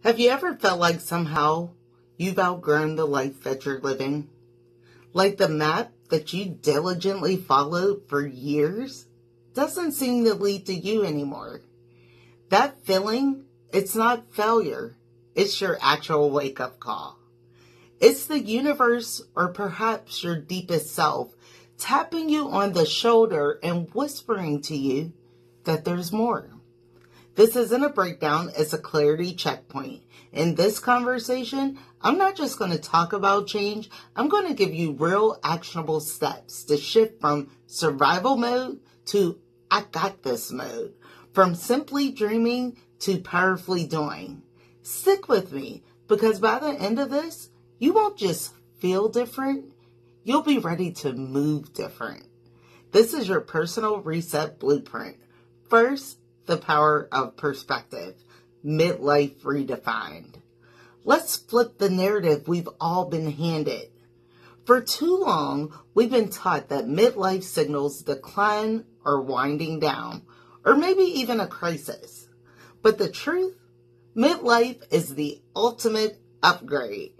Have you ever felt like somehow you've outgrown the life that you're living? Like the map that you diligently followed for years doesn't seem to lead to you anymore. That feeling, it's not failure. It's your actual wake-up call. It's the universe, or perhaps your deepest self, tapping you on the shoulder and whispering to you that there's more. This isn't a breakdown, it's a clarity checkpoint. In this conversation, I'm not just going to talk about change, I'm going to give you real actionable steps to shift from survival mode to I got this mode, from simply dreaming to powerfully doing. Stick with me, because by the end of this, you won't just feel different, you'll be ready to move different. This is your personal reset blueprint. First, the power of perspective. Midlife Redefined. Let's flip the narrative we've all been handed. For too long, we've been taught that midlife signals decline or winding down, or maybe even a crisis. But the truth? Midlife is the ultimate upgrade.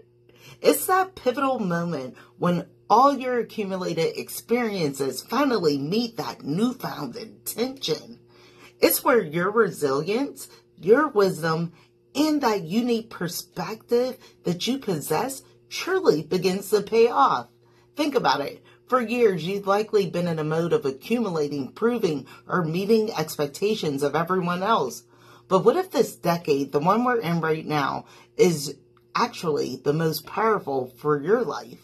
It's that pivotal moment when all your accumulated experiences finally meet that newfound intention. It's where your resilience, your wisdom, and that unique perspective that you possess truly begins to pay off. Think about it. For years, you've likely been in a mode of accumulating, proving, or meeting expectations of everyone else. But what if this decade, the one we're in right now, is actually the most powerful for your life?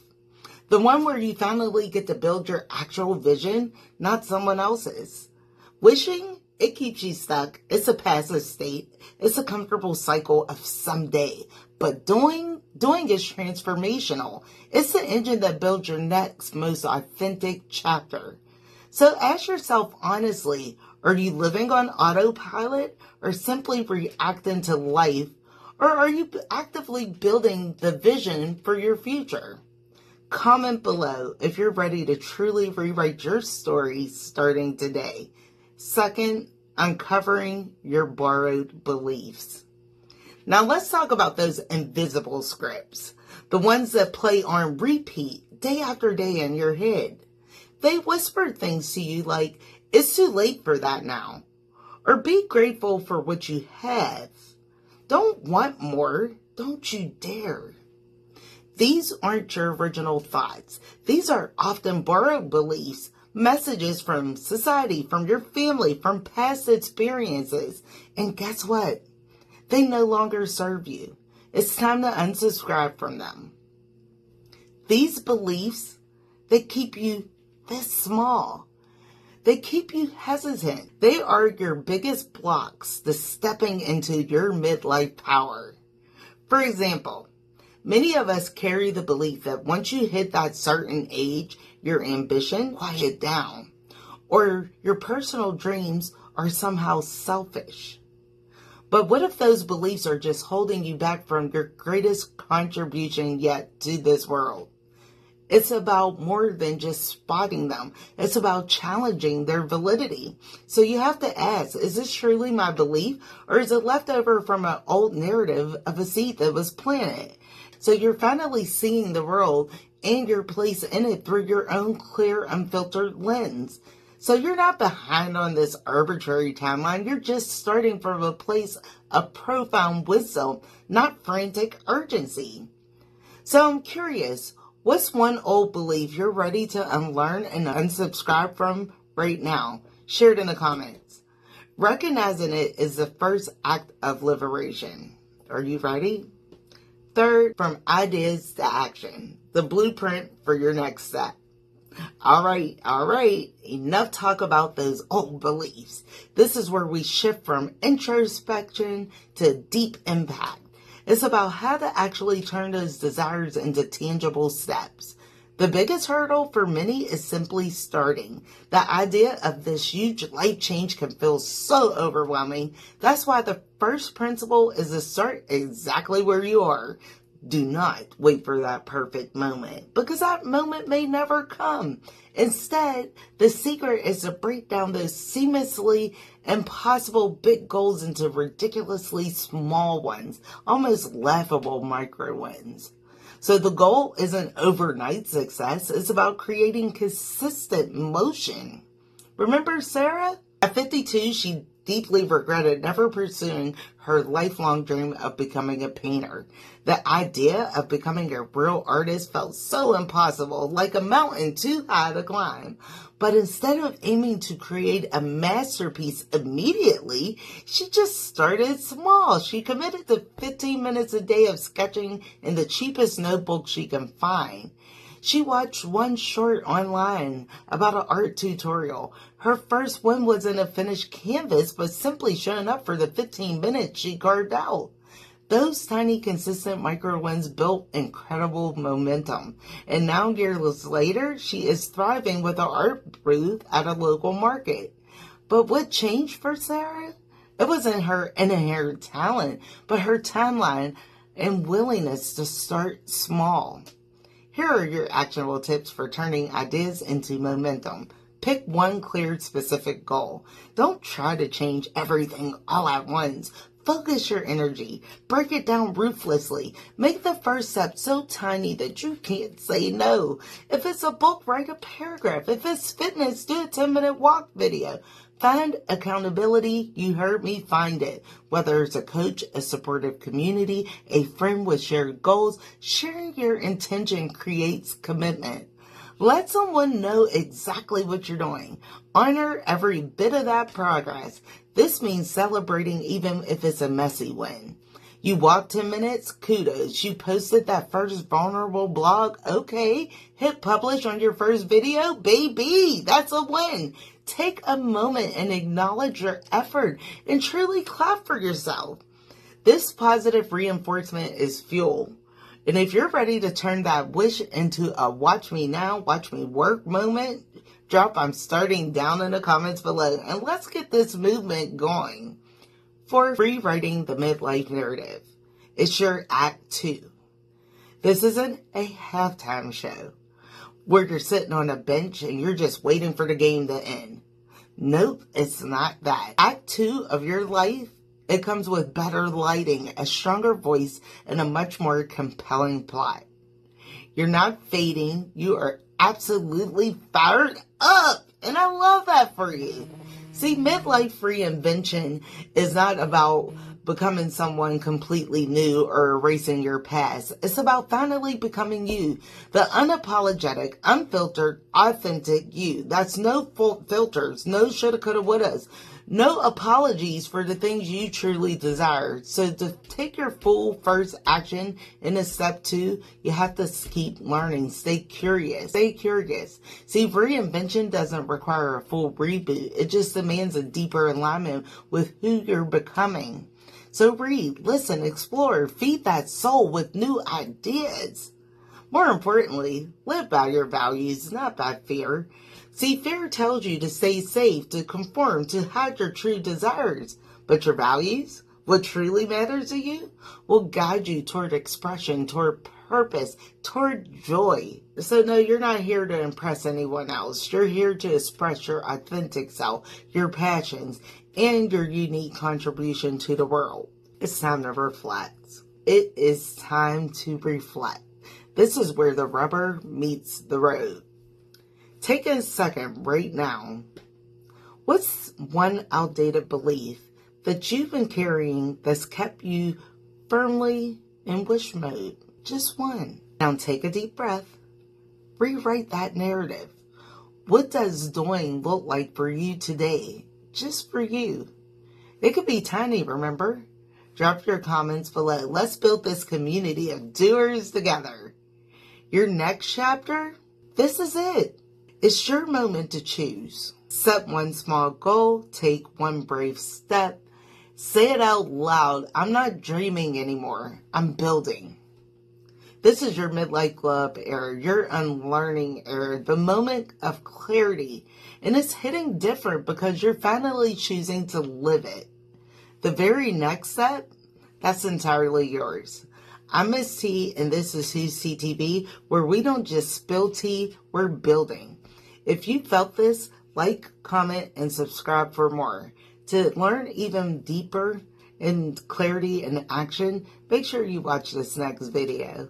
The one where you finally get to build your actual vision, not someone else's. Wishing? It keeps you stuck. It's a passive state. It's a comfortable cycle of someday. But doing is transformational. It's the engine that builds your next most authentic chapter. So ask yourself honestly, are you living on autopilot or simply reacting to life? Or are you actively building the vision for your future? Comment below if you're ready to truly rewrite your story starting today. Second, uncovering your borrowed beliefs. Now let's talk about those invisible scripts, the ones that play on repeat day after day in your head. They whisper things to you like, it's too late for that now, or be grateful for what you have. Don't want more, don't you dare. These aren't your original thoughts. These are often borrowed beliefs, messages from society, from your family, from past experiences. And guess what? They no longer serve you. It's time to unsubscribe from them. These beliefs, they keep you this small. They keep you hesitant. They are your biggest blocks to stepping into your midlife power. For example, many of us carry the belief that once you hit that certain age, your ambition quiet down, or your personal dreams are somehow selfish. But what if those beliefs are just holding you back from your greatest contribution yet to this world? It's about more than just spotting them. It's about challenging their validity. So you have to ask, is this truly my belief, or is it left over from an old narrative of a seed that was planted? So you're finally seeing the world and your place in it through your own clear, unfiltered lens. So you're not behind on this arbitrary timeline. You're just starting from a place of profound wisdom, not frantic urgency. So I'm curious, what's one old belief you're ready to unlearn and unsubscribe from right now? Share it in the comments. Recognizing it is the first act of liberation. Are you ready? Third, from ideas to action, the blueprint for your next step. All right. Enough talk about those old beliefs. This is where we shift from introspection to deep impact. It's about how to actually turn those desires into tangible steps. The biggest hurdle for many is simply starting. The idea of this huge life change can feel so overwhelming. That's why the first principle is to start exactly where you are. Do not wait for that perfect moment, because that moment may never come. Instead, the secret is to break down those seamlessly impossible big goals into ridiculously small ones, almost laughable micro wins. So the goal isn't overnight success, it's about creating consistent motion. Remember Sarah? At 52, she deeply regretted never pursuing her lifelong dream of becoming a painter. The idea of becoming a real artist felt so impossible, like a mountain too high to climb. But instead of aiming to create a masterpiece immediately, she just started small. She committed to 15 minutes a day of sketching in the cheapest notebook she can find. She watched one short online about an art tutorial. Her first win wasn't a finished canvas, but simply showing up for the 15 minutes she carved out. Those tiny, consistent micro wins built incredible momentum. And now, years later, she is thriving with an art booth at a local market. But what changed for Sarah? It wasn't her inherent talent, but her timeline and willingness to start small. Here are your actionable tips for turning ideas into momentum. Pick one clear, specific goal. Don't try to change everything all at once. Focus your energy. Break it down ruthlessly. Make the first step so tiny that you can't say no. If it's a book, write a paragraph. If it's fitness, do a 10-minute walk video. Find accountability. You heard me, find it. Whether it's a coach, a supportive community, a friend with shared goals, sharing your intention creates commitment. Let someone know exactly what you're doing. Honor every bit of that progress. This means celebrating even if it's a messy win. You walked 10 minutes? Kudos. You posted that first vulnerable blog? Okay. Hit publish on your first video? Baby, that's a win. Take a moment and acknowledge your effort and truly clap for yourself. This positive reinforcement is fuel. And if you're ready to turn that wish into a watch me now, watch me work moment, drop I'm starting down in the comments below and let's get this movement going. For rewriting the midlife narrative, it's your Act 2. This isn't a halftime show where you're sitting on a bench and you're just waiting for the game to end. Nope, it's not that. Act 2 of your life, it comes with better lighting, a stronger voice, and a much more compelling plot. You're not fading. You are absolutely fired up. And I love that for you. See, midlife reinvention is not about becoming someone completely new or erasing your past. It's about finally becoming you, the unapologetic, unfiltered, authentic you. That's no filters, no shoulda, coulda, wouldas, no apologies for the things you truly desire. So to take your full first action in a step 2, you have to keep learning. Stay curious. Stay curious. See, reinvention doesn't require a full reboot. It just demands a deeper alignment with who you're becoming. So read, listen, explore, feed that soul with new ideas. More importantly, live by your values, not by fear. See, fear tells you to stay safe, to conform, to hide your true desires. But your values, what truly matters to you, will guide you toward expression, toward purpose, toward joy. So no, you're not here to impress anyone else. You're here to express your authentic self, your passions, and your unique contribution to the world. It's time to reflect. It is time to reflect. This is where the rubber meets the road. Take a second right now. What's one outdated belief that you've been carrying that's kept you firmly in wish mode? Just one. Now take a deep breath. Rewrite that narrative. What does doing look like for you today? Just for you. It could be tiny, remember? Drop your comments below. Let's build this community of doers together. Your next chapter? This is it. It's your moment to choose. Set one small goal. Take one brave step. Say it out loud. I'm not dreaming anymore. I'm building. This is your midlife glow up era, your unlearning era, the moment of clarity. And it's hitting different because you're finally choosing to live it. The very next step, that's entirely yours. I'm Myss T, and this is Who's CTV, where we don't just spill tea, we're building. If you felt this, like, comment, and subscribe for more. To learn even deeper in clarity and action, make sure you watch this next video.